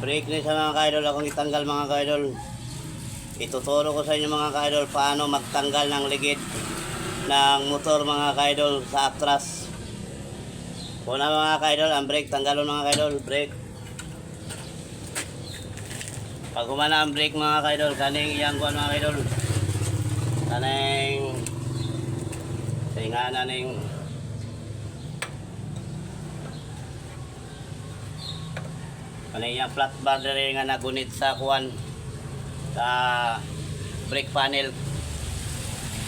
Brake ni sa mga kaidol, akong itanggal mga kaidol. Ituturo ko sa inyo mga kaidol paano magtanggal ng ligid ng motor mga kaidol sa atras. Una mga kaidol, ang brake, tanggalon mga kaidol, brake. Pag humana ang brake mga kaidol, kaning iyang kuhan mga kaidol. Kaning tinga na ning kaning iyang flat bar diri nga nagunit sa kuhan sa brake panel.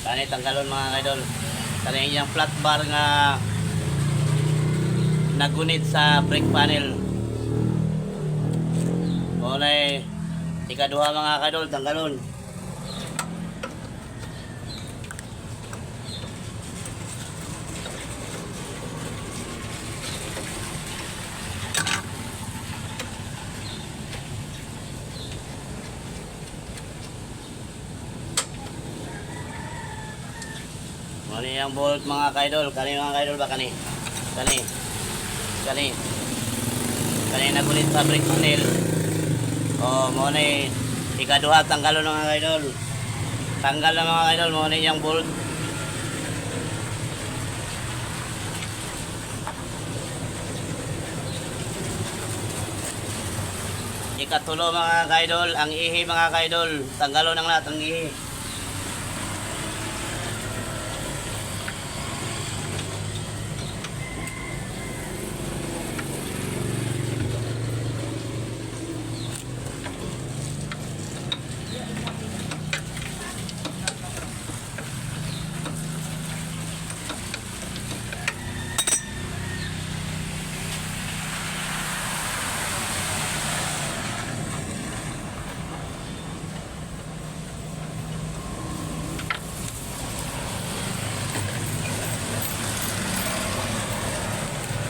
Kani tanggalon mga kaidol. Kaning iyang flat bar nga nagunit sa brake panel. Muna'y ikaduha mga kaidol, tanggalon. Muna yung bolt mga kaidol. Kani mga kaidol ba? Kani nagulit sa brake panel. O muna ikaduha, tanggalon mga kaidol. Tanggal na mga kaidol. Muna yung bolt. Ikatulo mga kaidol, ang ihi mga kaidol. Tanggalon ang lahat ang ihi.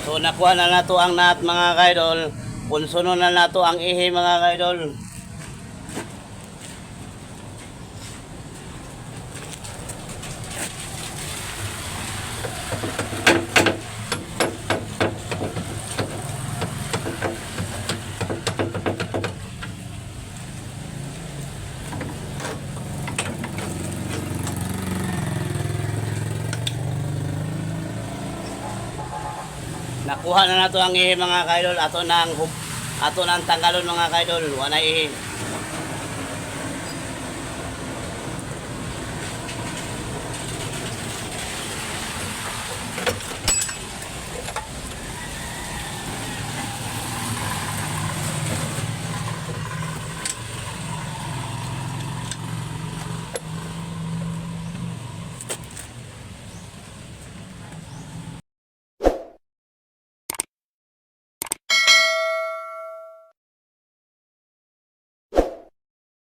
So nakuha na nato ang nut mga kaidol. Punsuno na nato ang ihi mga kaidol. Nakuha na nato ang ihi mga kaidol. Ato nang tanggalon mga kaidol. Wala ihi.